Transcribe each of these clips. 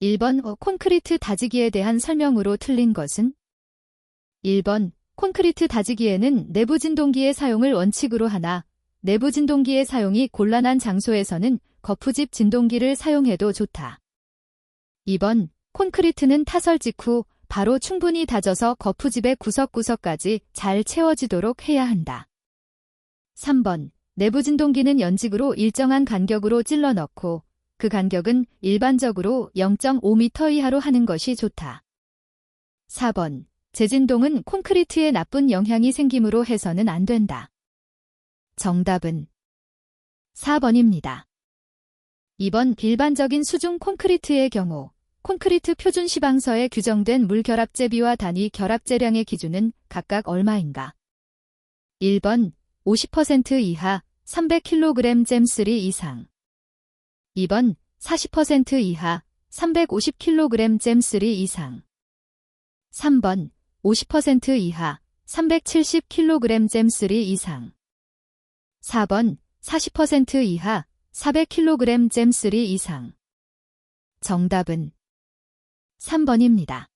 1번 콘크리트 다지기에 대한 설명으로 틀린 것은? 1번 콘크리트 다지기에는 내부 진동기의 사용을 원칙으로 하나 내부 진동기의 사용이 곤란한 장소에서는 거푸집 진동기를 사용해도 좋다. 2번 콘크리트는 타설 직후 바로 충분히 다져서 거푸집의 구석구석까지 잘 채워지도록 해야 한다. 3번 내부 진동기는 연직으로 일정한 간격으로 찔러 넣고 그 간격은 일반적으로 0.5m 이하로 하는 것이 좋다. 4번 재진동은 콘크리트에 나쁜 영향이 생기므로 해서는 안 된다. 정답은 4번입니다. 2번 일반적인 수중 콘크리트의 경우 콘크리트 표준 시방서에 규정된 물 결합제비와 단위 결합제량의 기준은 각각 얼마인가? 1번 50% 이하 300kg 잼3 이상 2번 40% 이하 350kg 잼3 이상 3번 50% 이하 370kg 잼3 이상 4번 40% 이하 400kg 잼3 이상 정답은 3번입니다.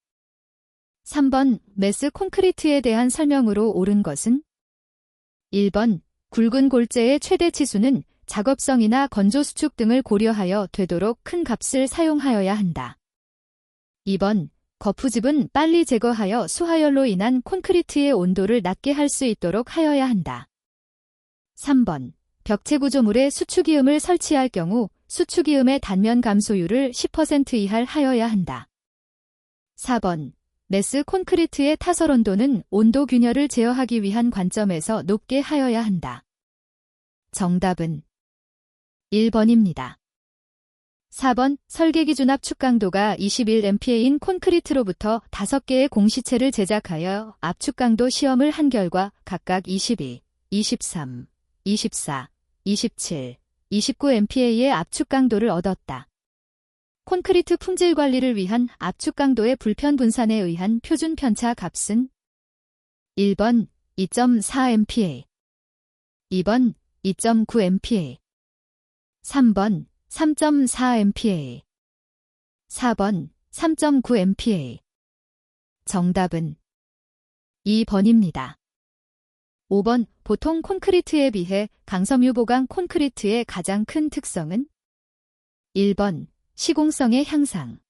3번 메스 콘크리트에 대한 설명으로 옳은 것은? 1번 굵은 골재의 최대 치수는 작업성이나 건조 수축 등을 고려하여 되도록 큰 값을 사용하여야 한다. 2번 거푸집은 빨리 제거하여 수하열로 인한 콘크리트의 온도를 낮게 할 수 있도록 하여야 한다. 3번 벽체 구조물에 수축이음을 설치할 경우 수축이음의 단면 감소율을 10% 이하를 하여야 한다. 4번 메스 콘크리트의 타설 온도는 온도 균열을 제어하기 위한 관점에서 높게 하여야 한다. 정답은 1번입니다. 4번 설계기준 압축 강도가 21MPa인 콘크리트로부터 5개의 공시체를 제작하여 압축 강도 시험을 한 결과 각각 22, 23, 24, 27, 29MPa의 압축 강도를 얻었다. 콘크리트 품질 관리를 위한 압축 강도의 불편 분산에 의한 표준 편차 값은? 1번 2.4MPa 2번 2.9MPa 3번 3.4MPa 4번 3.9MPa 정답은 2번입니다. 5번 보통 콘크리트에 비해 강섬유 보강 콘크리트의 가장 큰 특성은? 1번 시공성의 향상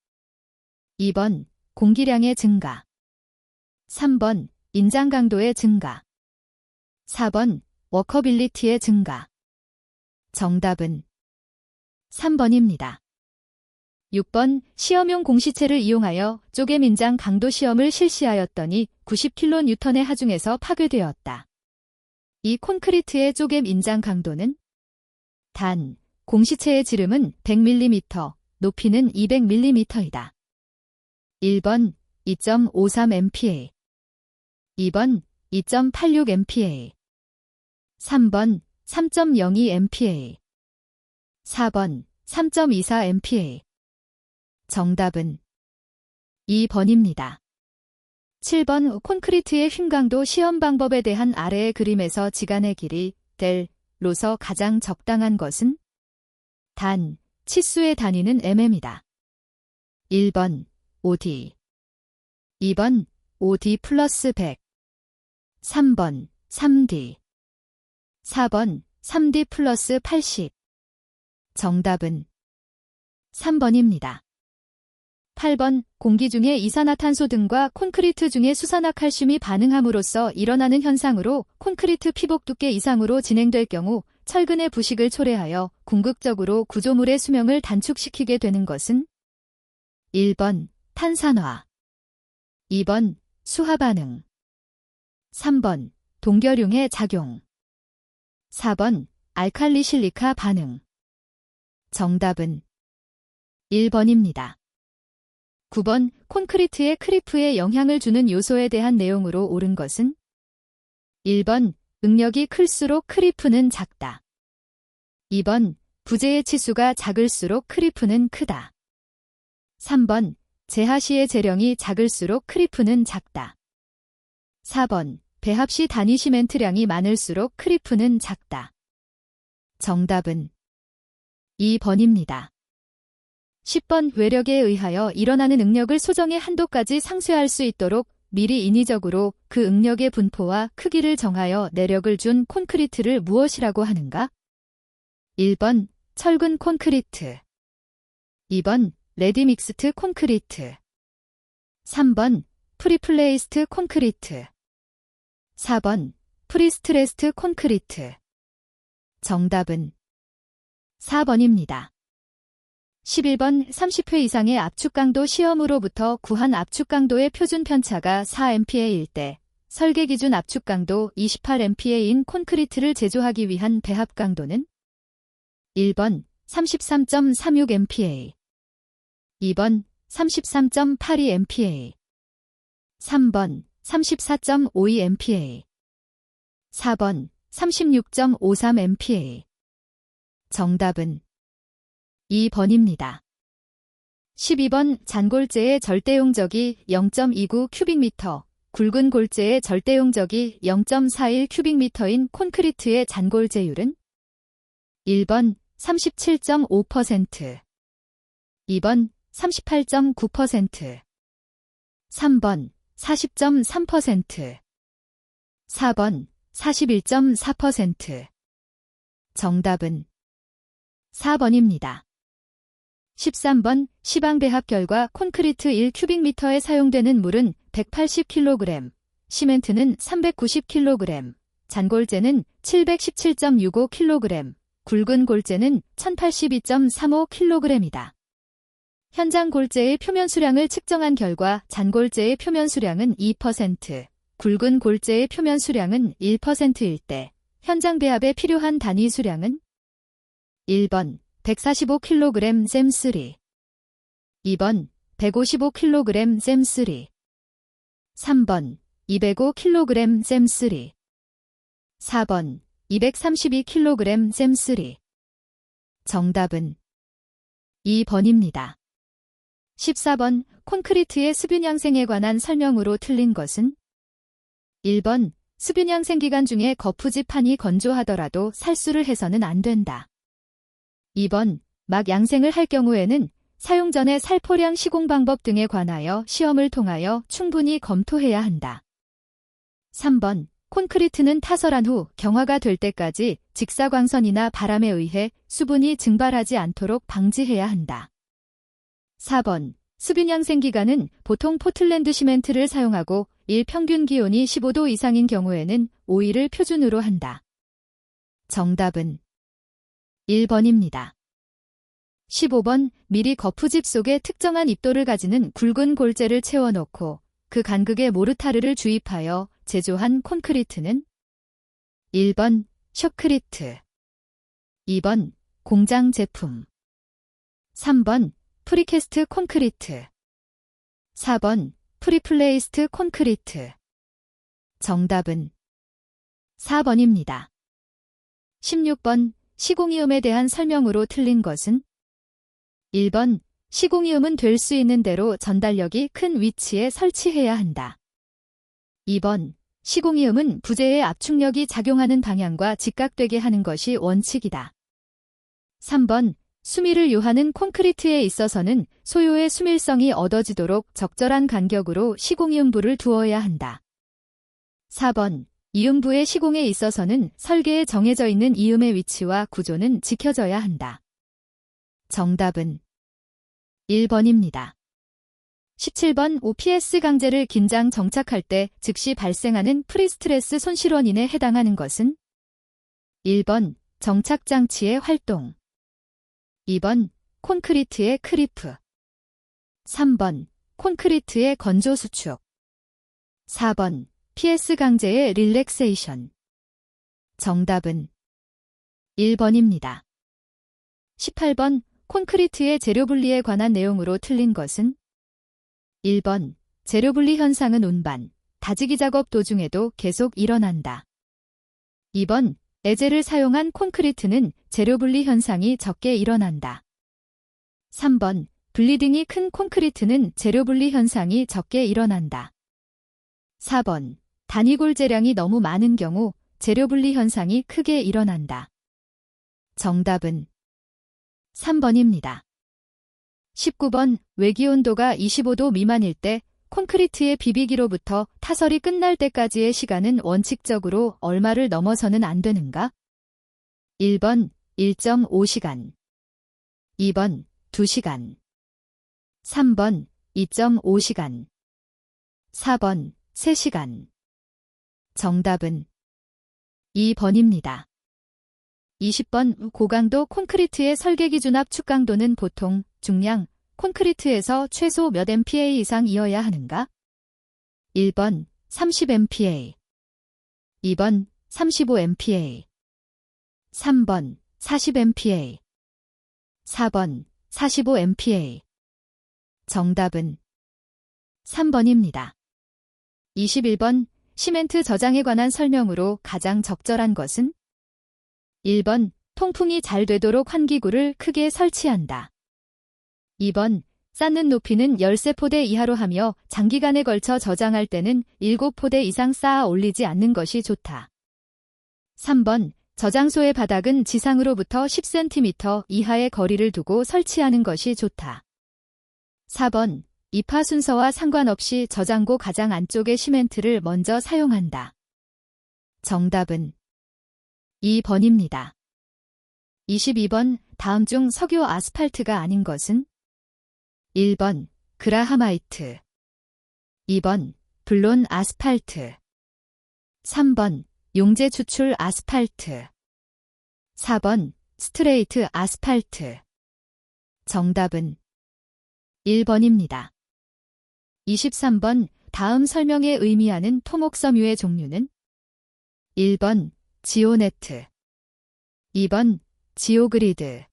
2번 공기량의 증가 3번 인장 강도의 증가 4번 워커빌리티의 증가 정답은 3번입니다. 6번 시험용 공시체를 이용하여 쪼개 인장 강도 시험을 실시하였더니 90kN의 하중에서 파괴되었다. 이 콘크리트의 쪼개 인장 강도는? 단, 공시체의 지름은 100mm, 높이는 200mm이다. 1번 2.53MPa 2번 2.86MPa 3번 3.02MPa 4번 3.24MPa 정답은 2번입니다. 7번 콘크리트의 힘강도 시험 방법에 대한 아래의 그림에서 지간의 길이 델로서 가장 적당한 것은? 단, 치수의 단위는 mm이다. 1번 5D 2번 5D 플러스 100 3번 3D 4번 3D 플러스 80 정답은 3번입니다. 8번 공기 중에 이산화탄소 등과 콘크리트 중에 수산화칼슘이 반응함으로써 일어나는 현상으로 콘크리트 피복 두께 이상으로 진행될 경우 철근의 부식을 초래하여 궁극적으로 구조물의 수명을 단축시키게 되는 것은? 1번 탄산화 2번 수하반응 3번 동결융의 작용 4번 알칼리 실리카 반응 정답은 1번입니다. 9번 콘크리트의 크리프에 영향을 주는 요소에 대한 내용으로 옳은 것은? 1번 응력이 클수록 크리프는 작다. 2번 부재의 치수가 작을수록 크리프는 크다. 3번 재하시의 재령이 작을수록 크리프는 작다. 4번 배합시 단위 시멘트량이 많을수록 크리프는 작다. 정답은 2번입니다. 10번 외력에 의하여 일어나는 응력을 소정의 한도까지 상쇄할 수 있도록 미리 인위적으로 그 응력의 분포와 크기를 정하여 내력을 준 콘크리트를 무엇이라고 하는가? 1번 철근 콘크리트, 2번 레디믹스트 콘크리트, 3번 프리플레이스트 콘크리트, 4번 프리스트레스트 콘크리트. 정답은 4번입니다. 11번 30회 이상의 압축강도 시험으로부터 구한 압축강도의 표준 편차가 4MPa일 때 설계 기준 압축강도 28MPa인 콘크리트를 제조하기 위한 배합 강도는 1번 33.36MPa, 2번 33.82MPa, 3번 34.52MPa, 4번 36.53MPa. 정답은 2번입니다. 12번 잔골재의 절대용적이 0.29 큐빅미터, 굵은 골재의 절대용적이 0.41 큐빅미터인 콘크리트의 잔골재율은 1번 37.5%, 2번 38.9%, 3번 40.3%, 4번 41.4%. 정답은 4번입니다. 13번 시방배합 결과 콘크리트 1큐빅미터에 사용되는 물은 180kg, 시멘트는 390kg, 잔골재는 717.65kg, 굵은 골재는 1082.35kg이다. 현장 골재의 표면 수량을 측정한 결과 잔골재의 표면 수량은 2%, 굵은 골재의 표면 수량은 1%일 때 현장 배합에 필요한 단위 수량은 1번 145kg 잼3, 2번 155kg 잼3, 3번 205kg 잼3, 4번 232kg 잼3. 정답은 2번입니다. 14번 콘크리트의 수분양생에 관한 설명으로 틀린 것은 1번 수분양생 기간 중에 거푸집판이 건조하더라도 살수를 해서는 안 된다. 2번 막 양생을 할 경우에는 사용 전에 살포량 시공 방법 등에 관하여 시험을 통하여 충분히 검토해야 한다. 3번 콘크리트는 타설한 후 경화가 될 때까지 직사광선이나 바람에 의해 수분이 증발하지 않도록 방지해야 한다. 4번 수분양생 기간은 보통 포틀랜드 시멘트를 사용하고 일평균 기온이 15도 이상인 경우에는 5일을 표준으로 한다. 정답은 1번입니다. 15번 미리 거푸집 속에 특정한 입도를 가지는 굵은 골재를 채워넣고 그 간극에 모르타르를 주입하여 제조한 콘크리트는 1번 셔크리트, 2번 공장 제품, 3번 프리캐스트 콘크리트, 4번 프리플레이스트 콘크리트. 정답은 4번입니다. 16번 시공이음에 대한 설명으로 틀린 것은 1번 시공이음은 될 수 있는 대로 전달력이 큰 위치에 설치해야 한다. 2번 시공이음은 부재의 압축력이 작용하는 방향과 직각되게 하는 것이 원칙이다. 3번 수밀을 요하는 콘크리트에 있어서는 소요의 수밀성이 얻어지도록 적절한 간격으로 시공이음부를 두어야 한다. 4번 이음부의 시공에 있어서는 설계에 정해져 있는 이음의 위치와 구조는 지켜져야 한다. 정답은 1번입니다. 17번 OPS 강제를 긴장 정착할 때 즉시 발생하는 프리스트레스 손실 원인에 해당하는 것은 1번 정착장치의 활동, 2번 콘크리트의 크리프, 3번 콘크리트의 건조 수축, 4번 PS 강제의 릴렉세이션. 정답은 1번입니다. 18번 콘크리트의 재료 분리에 관한 내용으로 틀린 것은 1번 재료 분리 현상은 운반, 다지기 작업 도중에도 계속 일어난다. 2번 에젤을 사용한 콘크리트는 재료 분리 현상이 적게 일어난다. 3번 블리딩이 큰 콘크리트는 재료 분리 현상이 적게 일어난다. 4번 단위골 재량이 너무 많은 경우 재료 분리 현상이 크게 일어난다. 정답은 3번입니다. 19번 외기 온도가 25도 미만일 때 콘크리트의 비비기로부터 타설이 끝날 때까지의 시간은 원칙적으로 얼마를 넘어서는 안 되는가? 1번 1.5시간, 2번 2시간, 3번 2.5시간, 4번 3시간. 정답은 2번입니다. 20번 고강도 콘크리트의 설계기준 압축 강도는 보통 중량 콘크리트에서 최소 몇 MPa 이상이어야 하는가? 1번 30 MPa, 2번 35 MPa, 3번 40 MPa, 4번 45 MPa. 정답은 3번입니다. 21번 시멘트 저장에 관한 설명으로 가장 적절한 것은? 1번 통풍이 잘 되도록 환기구를 크게 설치한다. 2번 쌓는 높이는 13포대 이하로 하며 장기간에 걸쳐 저장할 때는 7포대 이상 쌓아 올리지 않는 것이 좋다. 3번 저장소의 바닥은 지상으로부터 10cm 이하의 거리를 두고 설치하는 것이 좋다. 4번 입하 순서와 상관없이 저장고 가장 안쪽의 시멘트를 먼저 사용한다. 정답은 2번입니다. 22번 다음 중 석유 아스팔트가 아닌 것은? 1번 그라하마이트, 2번 블론 아스팔트, 3번 용재 추출 아스팔트, 4번 스트레이트 아스팔트. 정답은 1번입니다. 23번 다음 설명에 의미하는 토목섬유의 종류는? 1번 지오네트, 2번 지오그리드,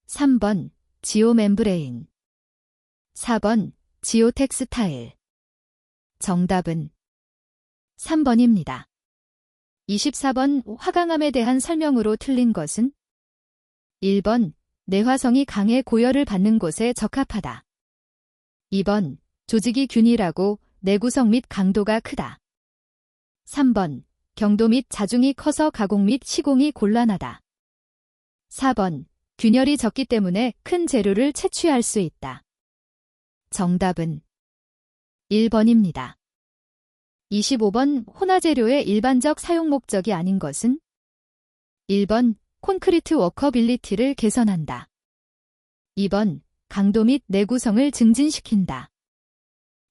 3번 지오멤브레인, 4번 지오텍스타일. 정답은 3번입니다. 24번 화강암에 대한 설명으로 틀린 것은? 1번 내화성이 강해 고열을 받는 곳에 적합하다. 2번 조직이 균일하고 내구성 및 강도가 크다. 3번 경도 및 자중이 커서 가공 및 시공이 곤란하다. 4번 균열이 적기 때문에 큰 재료를 채취할 수 있다. 정답은 1번입니다. 25번 혼화재료의 일반적 사용 목적이 아닌 것은? 1번 콘크리트 워커빌리티를 개선한다. 2번 강도 및 내구성을 증진시킨다.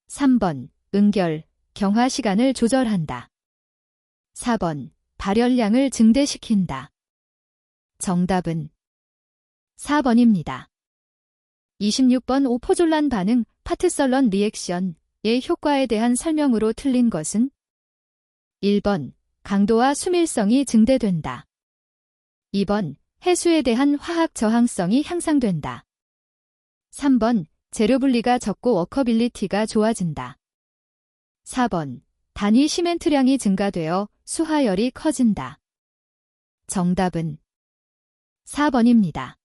3번 응결, 경화 시간을 조절한다. 4번 발열량을 증대시킨다. 정답은 4번입니다. 26번 오포졸란 반응, 파트설런 리액션의 효과에 대한 설명으로 틀린 것은? 1번 강도와 수밀성이 증대된다. 2번 해수에 대한 화학 저항성이 향상된다. 3번 재료 분리가 적고 워커빌리티가 좋아진다. 4번 단위 시멘트량이 증가되어 수하열이 커진다. 정답은 4번입니다.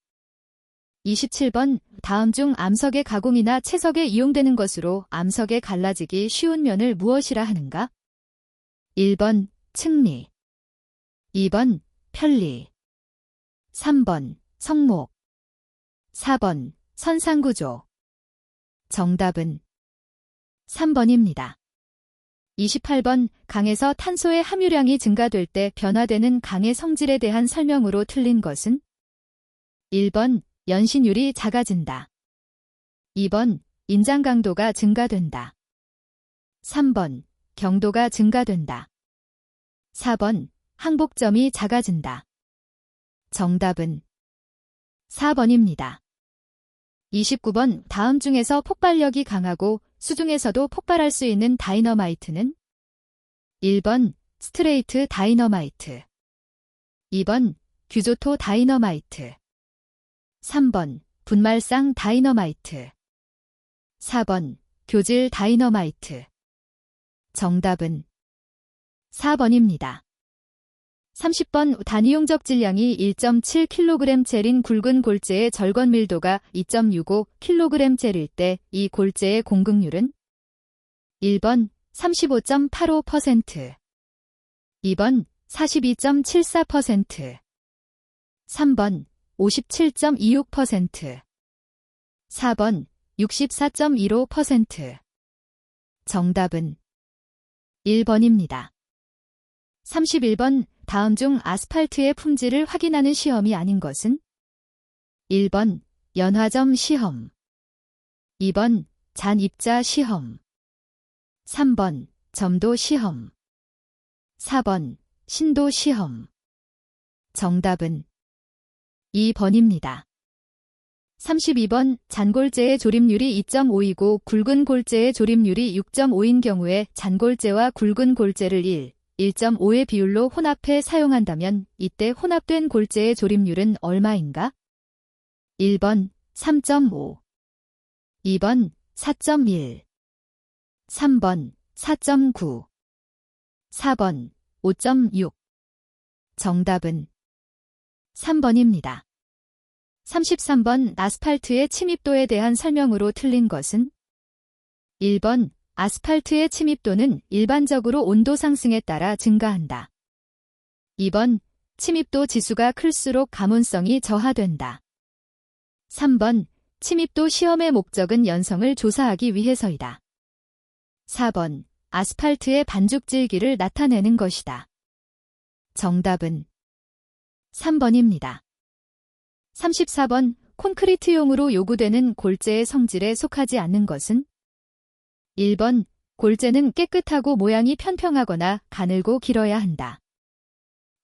27번 다음 중 암석의 가공이나 채석에 이용되는 것으로 암석의 갈라지기 쉬운 면을 무엇이라 하는가? 1번 층리, 2번 편리, 3번 성목, 4번 선상구조. 정답은 3번입니다. 28번 강에서 탄소의 함유량이 증가될 때 변화되는 강의 성질에 대한 설명으로 틀린 것은? 1번 연신율이 작아진다. 2번 인장 강도가 증가된다. 3번 경도가 증가된다. 4번 항복점이 작아진다. 정답은 4번입니다. 29번 다음 중에서 폭발력이 강하고 수중에서도 폭발할 수 있는 다이너마이트는? 1번 스트레이트 다이너마이트, 2번 규조토 다이너마이트, 3번 분말상 다이너마이트, 4번 교질 다이너마이트. 정답은 4번입니다. 30번 단위용적 질량이 1.7kg짜린 굵은 골재의 절권 밀도가 2.65kg짜릴 때 이 골재의 공급률은? 1번 35.85%, 2번 42.74%, 3번 57.26%, 4번 64.15%. 정답은 1번입니다. 31번 다음 중 아스팔트의 품질을 확인하는 시험이 아닌 것은? 1번 연화점 시험, 2번 잔입자 시험, 3번 점도 시험, 4번 신도 시험. 정답은 2번입니다. 32번 잔골재의 조립률이 2.5이고 굵은 골재의 조립률이 6.5인 경우에 잔골재와 굵은 골재를 1.5의 비율로 혼합해 사용한다면 이때 혼합된 골재의 조립률은 얼마인가? 1번 3.5, 2번 4.1, 3번 4.9, 4번 5.6. 정답은 3번입니다. 33번 아스팔트의 침입도에 대한 설명으로 틀린 것은? 1번 아스팔트의 침입도는 일반적으로 온도 상승에 따라 증가한다. 2번 침입도 지수가 클수록 가문성이 저하된다. 3번 침입도 시험의 목적은 연성을 조사하기 위해서이다. 4번 아스팔트의 반죽질기를 나타내는 것이다. 정답은 3번입니다. 34번 콘크리트용으로 요구되는 골재의 성질에 속하지 않는 것은? 1번 골재는 깨끗하고 모양이 편평하거나 가늘고 길어야 한다.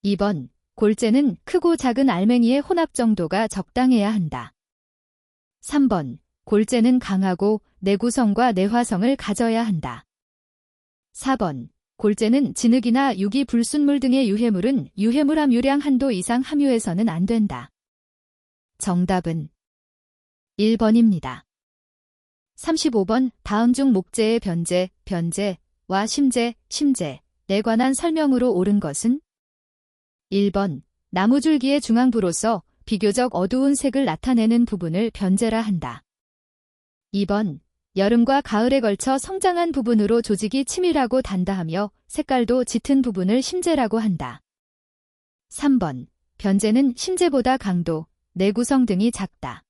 2번 골재는 크고 작은 알맹이의 혼합 정도가 적당해야 한다. 3번 골재는 강하고 내구성과 내화성을 가져야 한다. 4번 골재는 진흙이나 유기 불순물 등의 유해물은 유해물 함유량 한도 이상 함유해서는 안 된다. 정답은 1번입니다. 35번 다음 중 목재의 변재, 변재와 심재, 심재에 관한 설명으로 옳은 것은? 1번 나무줄기의 중앙부로서 비교적 어두운 색을 나타내는 부분을 변재라 한다. 2번 여름과 가을에 걸쳐 성장한 부분으로 조직이 치밀하고 단다하며 색깔도 짙은 부분을 심재라고 한다. 3번 변재는 심재보다 강도, 내구성 등이 작다.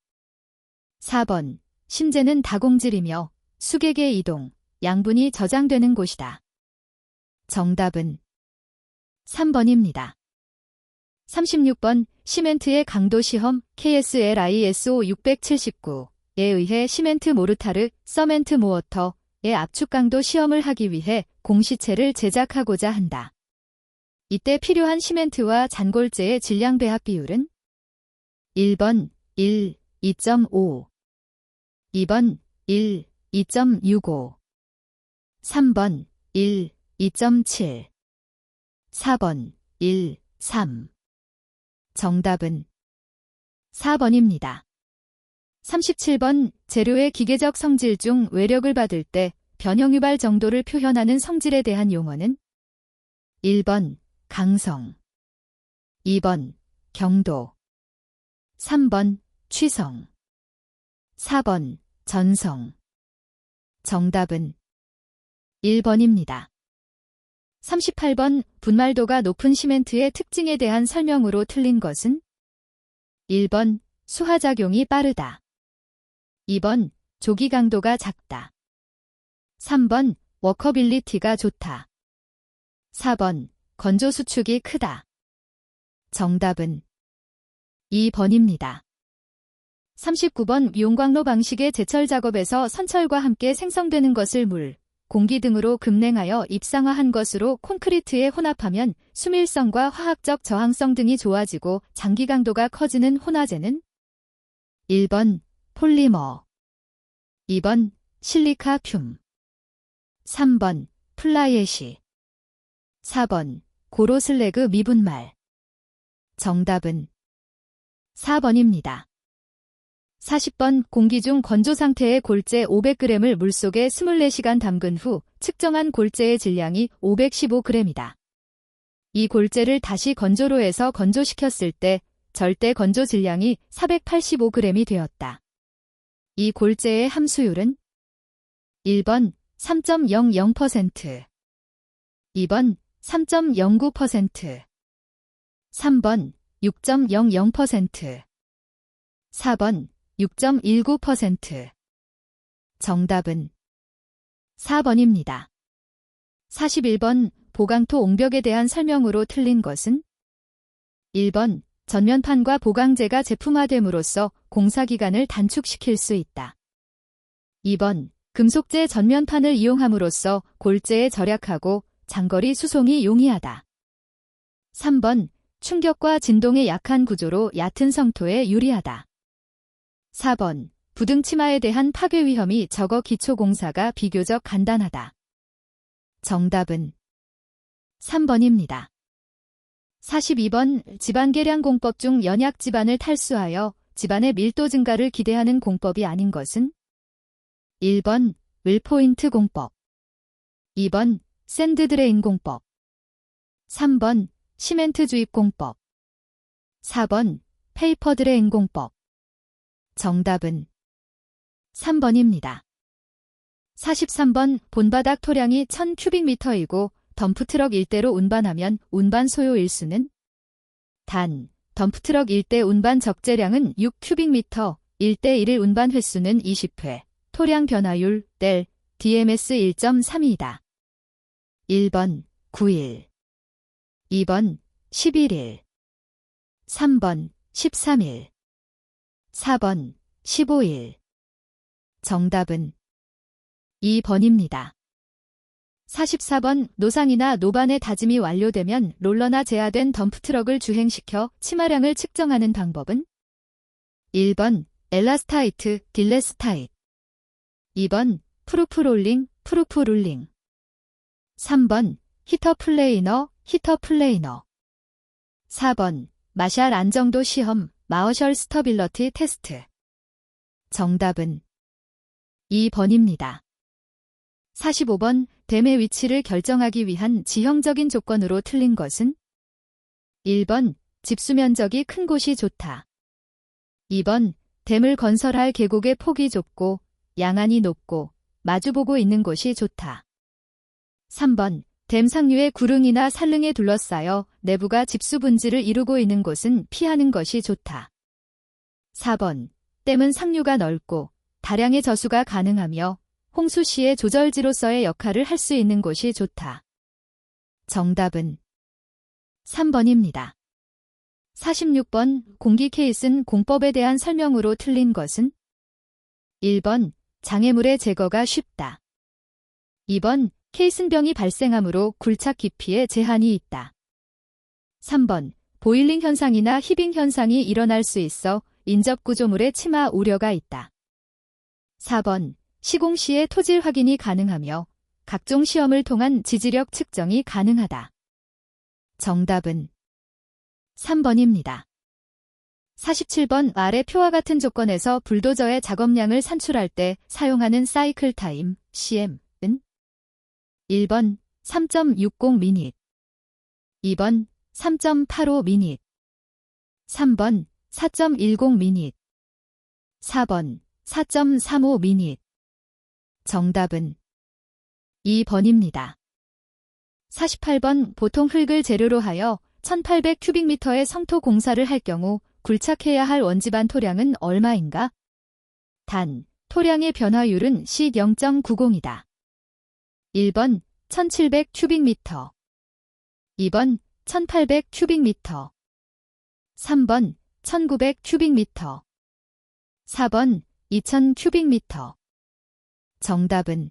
4번 심재는 다공질이며 수객의 이동, 양분이 저장되는 곳이다. 정답은 3번입니다. 36번 시멘트의 강도 시험 KSLISO 679에 의해 시멘트 모르타르, 서멘트 모어터의 압축 강도 시험을 하기 위해 공시체를 제작하고자 한다. 이때 필요한 시멘트와 잔골재의 질량 배합 비율은? 1번 1, 2.5, 2번 1, 2.65, 3번 1, 2.7, 4번 1, 3. 정답은 4번입니다. 37번 재료의 기계적 성질 중 외력을 받을 때 변형 유발 정도를 표현하는 성질에 대한 용어는? 1번 강성, 2번 경도, 3번 취성, 4번 전성. 정답은 1번입니다. 38번 분말도가 높은 시멘트의 특징에 대한 설명으로 틀린 것은? 1번 수하작용이 빠르다. 2번 조기 강도가 작다. 3번 워커빌리티가 좋다. 4번 건조 수축이 크다. 정답은 2번입니다. 39번 용광로 방식의 제철 작업에서 선철과 함께 생성되는 것을 물, 공기 등으로 급냉하여 입상화한 것으로 콘크리트에 혼합하면 수밀성과 화학적 저항성 등이 좋아지고 장기 강도가 커지는 혼화재는? 1번 폴리머, 2번 실리카 듐, 3번 플라이애시, 4번 고로슬래그 미분말. 정답은 4번입니다. 40번 공기 중 건조 상태의 골재 500g을 물속에 24시간 담근 후 측정한 골재의 질량이 515g이다. 이 골재를 다시 건조로해서 건조시켰을 때 절대 건조 질량이 485g이 되었다. 이 골재의 함수율은? 1번 3.00%, 2번 3.09%, 3번 6.00%, 4번 6.19%. 정답은 4번입니다. 41번 보강토 옹벽에 대한 설명으로 틀린 것은 1번 전면판과 보강재가 제품화됨으로써 공사기간을 단축시킬 수 있다. 2번 금속재 전면판을 이용함으로써 골재에 절약하고 장거리 수송이 용이하다. 3번 충격과 진동에 약한 구조로 얕은 성토에 유리하다. 4번 부등 치마에 대한 파괴 위험이 적어 기초 공사가 비교적 간단하다. 정답은 3번입니다. 42번 집안 계량 공법 중 연약 집안을 탈수하여 집안의 밀도 증가를 기대하는 공법이 아닌 것은 1번 을포인트 공법, 2번 샌드 드레인 공법, 3번 시멘트 주입 공법, 4번 페이퍼 드레인 공법. 정답은 3번입니다. 43번 본바닥 토량이 1000큐빅미터이고 덤프트럭 일대로 운반하면 운반 소요 일수는 단, 덤프트럭 일대 운반 적재량은 6큐빅미터, 1대1일 운반 횟수는 20회, 토량 변화율, 델, DMS 1.32이다. 1번 9일, 2번 11일, 3번 13일, 4번 15일. 정답은 2번입니다. 44번 노상이나 노반의 다짐이 완료되면 롤러나 제하된 덤프트럭을 주행시켜 치마량을 측정하는 방법은 1번 엘라스타이트, 딜레스타이트, 2번 프루프롤링, 프루프룰링, 3번 히터플레이너, 히터플레이너, 4번 마샬 안정도 시험, 마어셜 스터빌러티 테스트. 정답은 2번입니다. 45번 댐의 위치를 결정하기 위한 지형적인 조건으로 틀린 것은 1번 집수 면적이 큰 곳이 좋다. 2번 댐을 건설할 계곡의 폭이 좁고 양안이 높고 마주보고 있는 곳이 좋다. 3번 댐 상류의 구릉이나 산릉에 둘러싸여 내부가 집수 분지를 이루고 있는 곳은 피하는 것이 좋다. 4번 댐은 상류가 넓고 다량의 저수가 가능하며 홍수 시의 조절지로서의 역할을 할 수 있는 곳이 좋다. 정답은 3번입니다. 46번 공기 케이슨 공법에 대한 설명으로 틀린 것은 1번 장애물의 제거가 쉽다. 2번 케이슨병이 발생하므로 굴착 깊이에 제한이 있다. 3번 보일링 현상이나 히빙 현상이 일어날 수 있어 인접 구조물의 침하 우려가 있다. 4번 시공 시에 토질 확인이 가능하며 각종 시험을 통한 지지력 측정이 가능하다. 정답은 3번입니다. 47번 아래 표와 같은 조건에서 불도저의 작업량을 산출할 때 사용하는 사이클 타임, CM은 1번 3.60 미닛, 2번 3.85 미닛, 3번 4.10 미닛, 4번 4.35 미닛. 정답은 2번입니다. 48번 보통 흙을 재료로 하여 1800큐빅미터의 성토 공사를 할 경우 굴착해야 할 원지반 토량은 얼마인가? 단, 토량의 변화율은 시 0.90이다. 1번 1700큐빅미터, 2번 1800큐빅미터, 3번 1900큐빅미터, 4번 2000큐빅미터. 정답은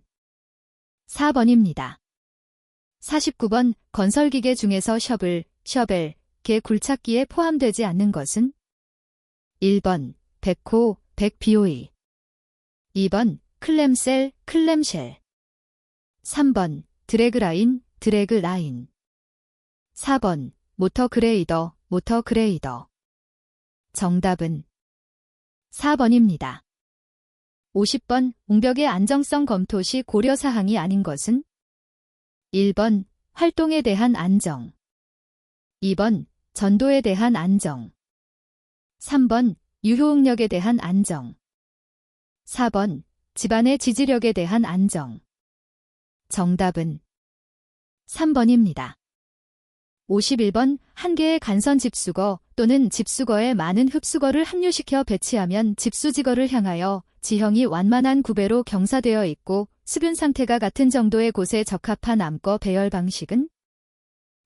4번입니다. 49번 건설기계 중에서 셔벨, 개 굴착기에 포함되지 않는 것은 1번 백호, 백BOE, 2번 클램셀, 클램쉘, 3번 드래그라인, 드래그라인, 4번 모터 그레이더, 모터 그레이더. 정답은 4번입니다. 50번 옹벽의 안정성 검토 시 고려사항이 아닌 것은 1번 활동에 대한 안정, 2번 전도에 대한 안정, 3번 유효응력에 대한 안정, 4번 집안의 지지력에 대한 안정. 정답은 3번입니다. 51번 한 개의 간선 집수거 또는 집수거에 많은 흡수거를 함유시켜 배치하면 집수지거를 향하여 지형이 완만한 구배로 경사되어 있고 수분 상태가 같은 정도의 곳에 적합한 암거 배열 방식은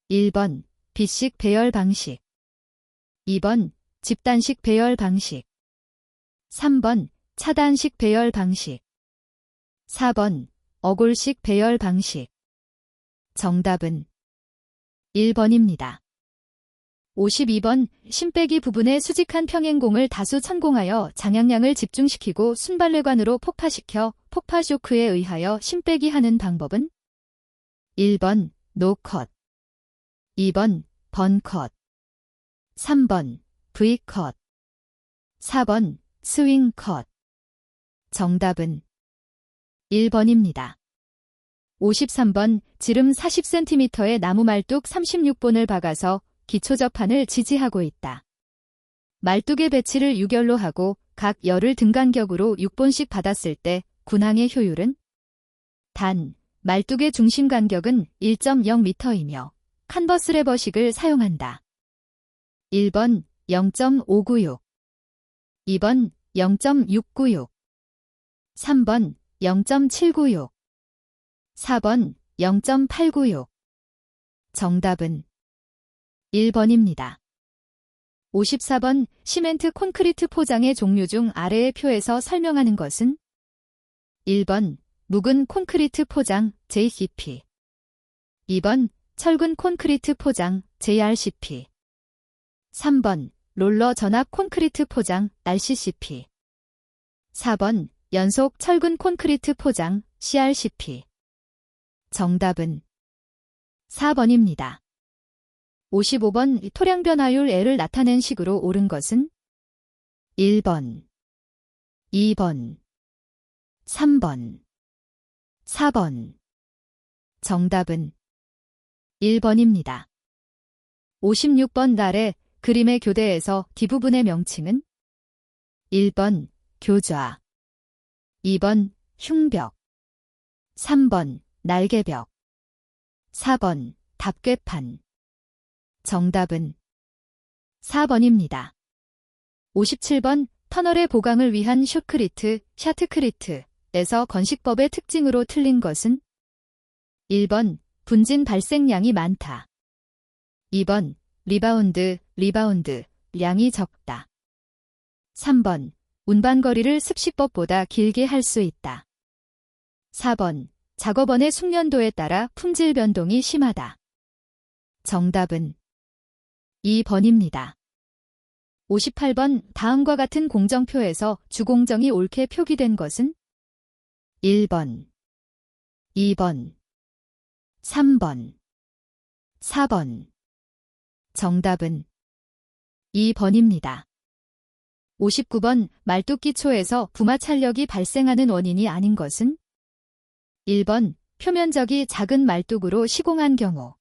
1번 빗식 배열 방식 2번 집단식 배열 방식 3번 차단식 배열 방식 4번 어골식 배열 방식 정답은 1번입니다. 52번 심빼기 부분의 수직한 평행공을 다수 천공하여 장향량을 집중시키고 순발레관으로 폭파시켜 폭파 쇼크에 의하여 심빼기 하는 방법은 1번 노컷 2번 번컷 3번 V컷 4번 스윙컷 정답은 1번입니다. 53번 지름 40cm의 나무 말뚝 36본을 박아서 기초접판을 지지하고 있다. 말뚝의 배치를 유결로 하고 각 열을 등간격으로 6본씩 받았을 때 군항의 효율은 단, 말뚝의 중심 간격은 1.0m이며 칸버스 레버식을 사용한다. 1번 0.596 2번 0.696 3번 0.796 4번 0.896 정답은 1번입니다. 54번 시멘트 콘크리트 포장의 종류 중 아래의 표에서 설명하는 것은 1번 묵은 콘크리트 포장 JCP 2번 철근 콘크리트 포장 JRCP 3번 롤러 전압 콘크리트 포장 RCCP 4번 연속 철근 콘크리트 포장 CRCP 정답은 4번입니다. 55번 토량 변화율 L을 나타낸 식으로 옳은 것은 1번, 2번, 3번, 4번 정답은 1번입니다. 56번 아래 그림의 교대에서 뒷부분의 명칭은 1번 교좌 2번 흉벽 3번 날개벽 4번 답궤판 정답은 4번입니다. 57번 터널의 보강을 위한 숏크리트, 샤트크리트에서 건식법의 특징으로 틀린 것은 1번 분진 발생량이 많다. 2번 리바운드 량이 적다. 3번 운반거리를 습식법보다 길게 할 수 있다. 4번 작업원의 숙련도에 따라 품질 변동이 심하다. 정답은 2번입니다. 58번 다음과 같은 공정표에서 주공정이 옳게 표기된 것은 1번, 2번, 3번, 4번 정답은 2번입니다. 59번 말뚝 기초에서 부마 찰력이 발생하는 원인이 아닌 것은 1번 표면적이 작은 말뚝으로 시공한 경우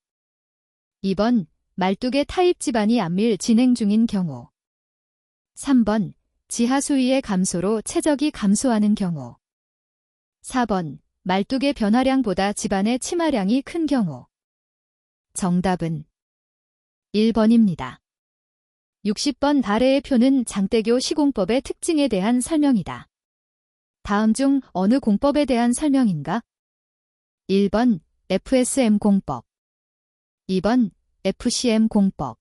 2번 말뚝의 타입 지반이 안밀 진행 중인 경우 3번 지하 수위의 감소로 최적이 감소하는 경우 4번 말뚝의 변화량보다 지반의 침하량이 큰 경우 정답은 1번입니다. 60번 아래의 표는 장대교 시공법의 특징에 대한 설명이다. 다음 중 어느 공법에 대한 설명인가? 1번 FSM 공법 2번 FCM 공법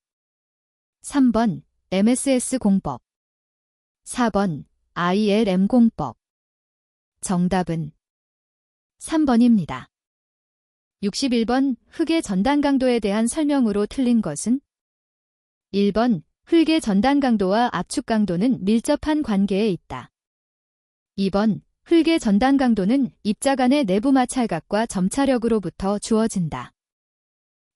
3번 MSS 공법 4번 ILM 공법 정답은 3번입니다. 61번 흙의 전단 강도에 대한 설명으로 틀린 것은 1번 흙의 전단 강도와 압축 강도는 밀접한 관계에 있다. 2번 흙의 전단 강도는 입자 간의 내부 마찰각과 점차력으로부터 주어진다.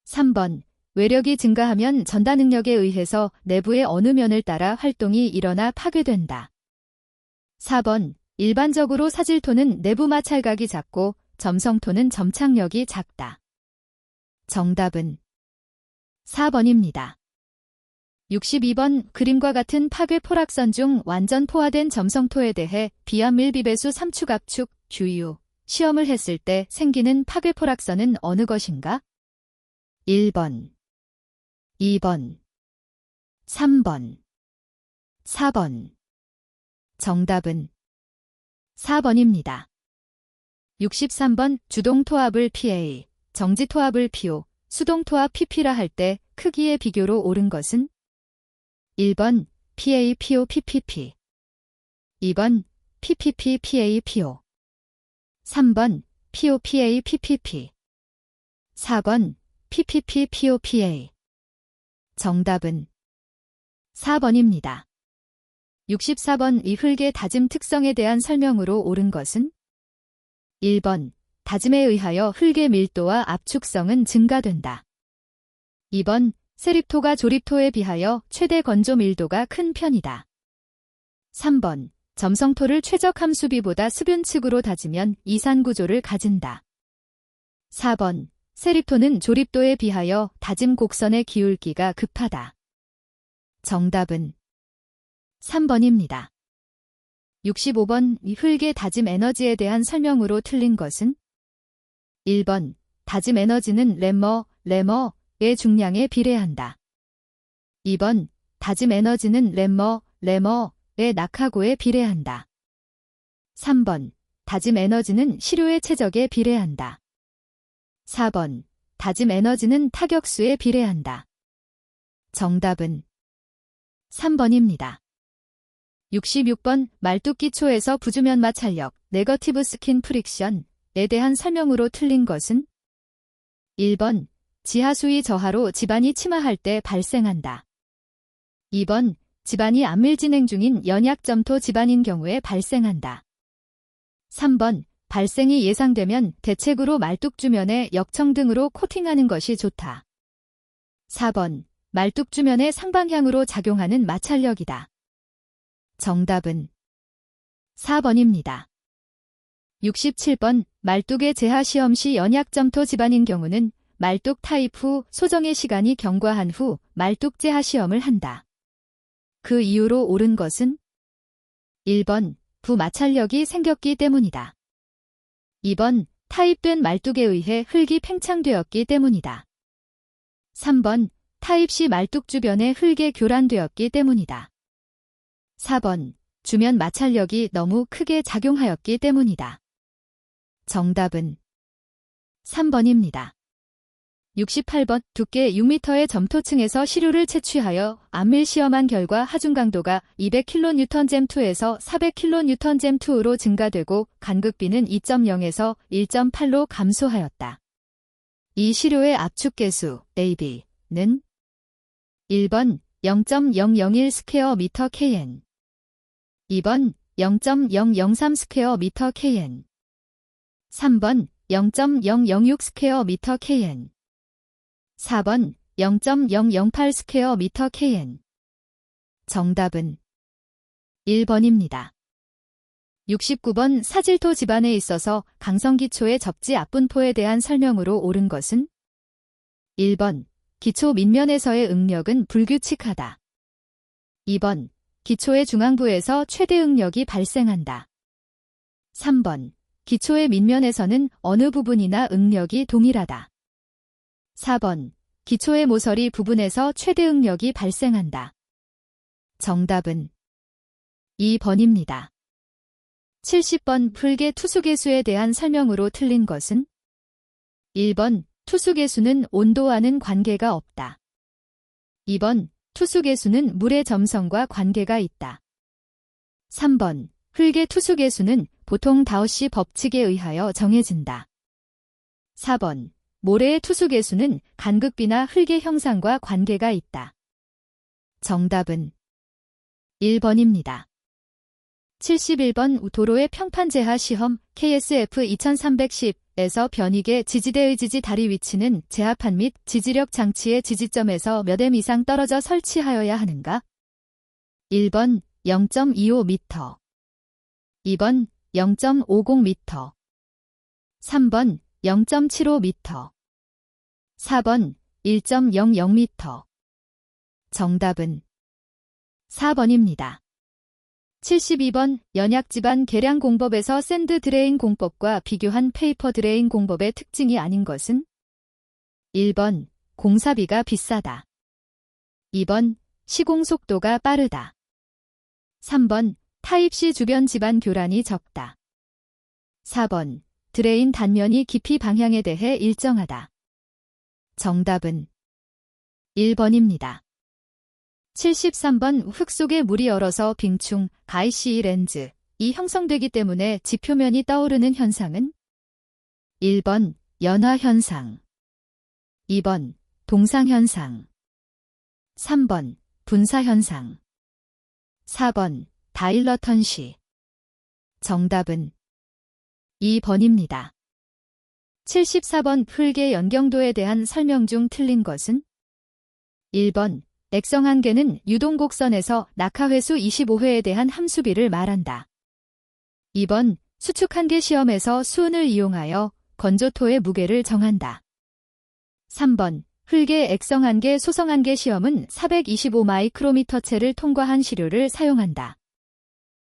3번 외력이 증가하면 전단 응력에 의해서 내부의 어느 면을 따라 활동이 일어나 파괴된다. 4번 일반적으로 사질토는 내부 마찰각이 작고 점성토는 점착력이 작다. 정답은 4번입니다. 62번 그림과 같은 파괴 포락선 중 완전 포화된 점성토에 대해 비암밀비배수 3축 압축 주유 시험을 했을 때 생기는 파괴 포락선은 어느 것인가? 1번, 2번, 3번, 4번. 정답은 4번입니다. 63번 주동토합을 PA, 정지토합을 PO, 수동토합 PP라 할 때 크기의 비교로 옳은 것은? 1번 PA, PO, PPP 2번 PPP, PA, PO 3번 PO, PA, PPP 4번 PPP, PO, PA 정답은 4번입니다. 64번 이 흙의 다짐 특성에 대한 설명으로 옳은 것은? 1번 다짐에 의하여 흙의 밀도와 압축성은 증가된다. 2번 세립토가 조립토에 비하여 최대 건조 밀도가 큰 편이다. 3번 점성토를 최적 함수비보다 수변측으로 다지면 이산 구조를 가진다. 4번 세립토는 조립도에 비하여 다짐 곡선의 기울기가 급하다. 정답은 3번입니다. 65번 이 흙의 다짐 에너지에 대한 설명으로 틀린 것은? 1번 다짐 에너지는 레머의 중량에 비례한다. 2번 다짐 에너지는 레머의 낙하고에 비례한다. 3번 다짐 에너지는 시료의 최적에 비례한다. 4번 다짐 에너지는 타격수에 비례한다. 정답은 3번입니다. 66번 말뚝기초에서 부주면 마찰력, 네거티브 스킨 프릭션에 대한 설명으로 틀린 것은? 1번 지하수위 저하로 지반이 침하할 때 발생한다. 2번 지반이 안밀 진행 중인 연약점토 지반인 경우에 발생한다. 3번 발생이 예상되면 대책으로 말뚝 주면에 역청 등으로 코팅하는 것이 좋다. 4번 말뚝 주면에 상방향으로 작용하는 마찰력이다. 정답은 4번입니다. 67번 말뚝의 재하 시험 시 연약점토 지반인 경우는 말뚝 타입 후 소정의 시간이 경과한 후 말뚝 재하 시험을 한다. 그 이유로 옳은 것은? 1번 부마찰력이 생겼기 때문이다. 2번 타입된 말뚝에 의해 흙이 팽창되었기 때문이다. 3번 타입 시 말뚝 주변에 흙에 교란되었기 때문이다. 4번 주면 마찰력이 너무 크게 작용하였기 때문이다. 정답은 3번입니다. 68번 두께 6m의 점토층에서 시료를 채취하여 안밀 시험한 결과 하중 강도가 200kNj/G에서 400kNj/G로 증가되고 간극비는 2.0에서 1.8로 감소하였다. 이 시료의 압축 계수 AB는 1번 0.001 스퀘어 미터 kn 2번 0.003 스퀘어 미터 kn 3번 0.006 스퀘어 미터 kn 4번 0.008 스퀘어 미터 kn 정답은 1번입니다. 69번 사질토 지반에 있어서 강성기초의 접지 앞분포에 대한 설명으로 옳은 것은? 1번 기초 밑면에서의 응력은 불규칙하다. 2번 기초의 중앙부에서 최대 응력이 발생한다. 3번 기초의 밑면에서는 어느 부분이나 응력이 동일하다. 4번 기초의 모서리 부분에서 최대 응력이 발생한다. 정답은 2번입니다. 70번 흙의 투수계수에 대한 설명으로 틀린 것은? 1번 투수계수는 온도와는 관계가 없다. 2번 투수계수는 물의 점성과 관계가 있다. 3번 흙의 투수계수는 보통 다우시 법칙에 의하여 정해진다. 4번 모래의 투수계수는 간극비나 흙의 형상과 관계가 있다. 정답은 1번입니다. 71번 도로의 평판 제하 시험 KSF 2310에서 변익의 지지대의 지지 다리 위치는 제하판 및 지지력 장치의 지지점에서 몇 m 이상 떨어져 설치하여야 하는가? 1번 0.25m 2번 0.50m 3번 0.75m 4번 1.00m 정답은 4번입니다. 72번 연약지반 계량 공법에서 샌드 드레인 공법과 비교한 페이퍼 드레인 공법의 특징이 아닌 것은? 1번 공사비가 비싸다. 2번 시공 속도가 빠르다. 3번 타입C 주변 집안 교란이 적다. 4번 드레인 단면이 깊이 방향에 대해 일정하다. 정답은 1번입니다. 73번 흙 속에 물이 얼어서 빙충, 가이시 렌즈, 이 형성되기 때문에 지표면이 떠오르는 현상은 1번 연화현상, 2번 동상현상, 3번 분사현상, 4번 다일러턴시. 정답은 2번입니다. 74번 흙의 연경도에 대한 설명 중 틀린 것은 1번 액성한계는 유동곡선에서 낙하회수 25회에 대한 함수비를 말한다. 2번 수축한계 시험에서 수은을 이용하여 건조토의 무게를 정한다. 3번 흙의 액성한계 소성한계 시험은 425마이크로미터체를 통과한 시료를 사용한다.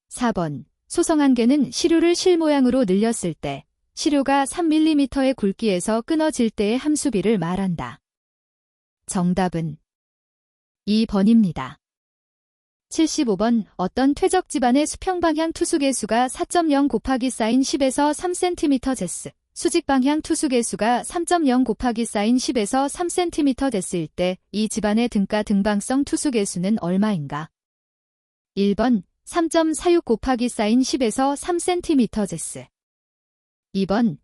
4번 소성한계는 시료를 실모양으로 늘렸을 때 시료가 3mm의 굵기에서 끊어질 때의 함수비를 말한다. 정답은 2번입니다. 75번 어떤 퇴적 집안의 수평방향 투수계수가 4.0 곱하기 사인 10에서 3cm 제스, 수직방향 투수계수가 3.0 곱하기 사인 10에서 3cm 됐을 때 이 집안의 등가 등방성 투수계수는 얼마인가? 1번 3.46 곱하기 사인 10에서 3cm 제스. 2번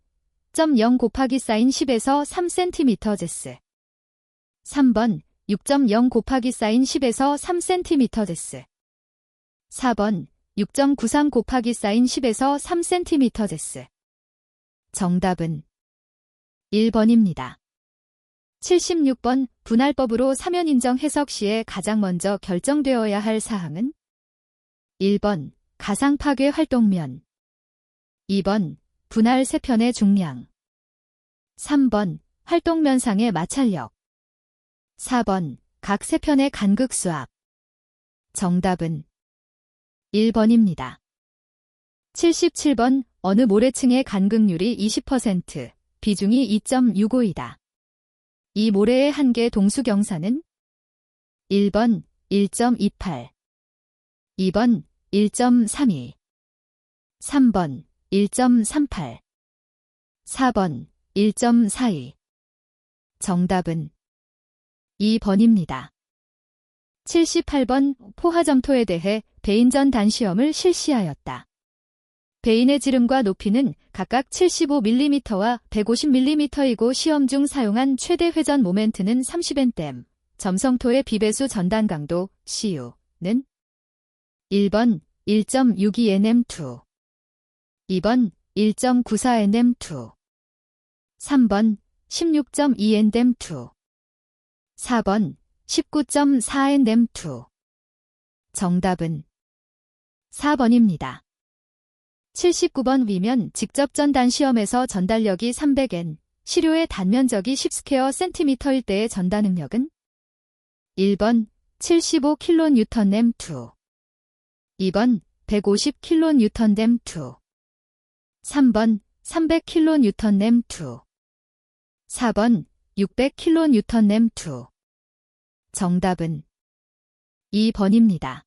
0 곱하기 사인 10에서 3cm 제스. 3번 6.0 곱하기 사인 10에서 3cm 제스. 4번 6.93 곱하기 사인 10에서 3cm 제스. 정답은 1번입니다. 76번 분할법으로 사면인정 해석 시에 가장 먼저 결정되어야 할 사항은 1번 가상파괴 활동면, 2번 분할 세편의 중량, 3번 활동면상의 마찰력, 4번 각 세편의 간극수압. 정답은 1번입니다. 77번 어느 모래층의 간극률이 20%, 비중이 2.65이다. 이 모래의 한계 동수경사는 1번 1.28, 2번 1.32, 3번 1.38, 4번 1.42. 정답은 2번입니다. 78번 포화점토에 대해 베인전 단시험을 실시하였다. 베인의 지름과 높이는 각각 75mm와 150mm이고 시험 중 사용한 최대 회전 모멘트는 30Nm, 점성토의 비배수 전단 강도 CU는 1번 1.62Nm2, 2번 1.94Nm2, 3번 16.2Nm2, 4번 19.4Nm2. 정답은 4번입니다. 79번 위면 직접전단 시험에서 전달력이 300N, 시료의 단면적이 10스퀘어 cm일 때의 전단능력은 1번 75kNm2, 2번 150kNm2, 3번 300kNm2, 4번 600kNm2. 정답은 2번입니다.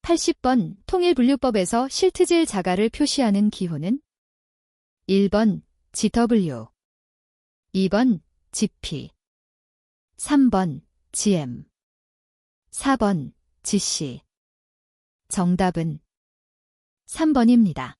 80번 통일분류법에서 실트질 자가를 표시하는 기호는 1번 GW, 2번 GP, 3번 GM, 4번 GC. 정답은 3번입니다.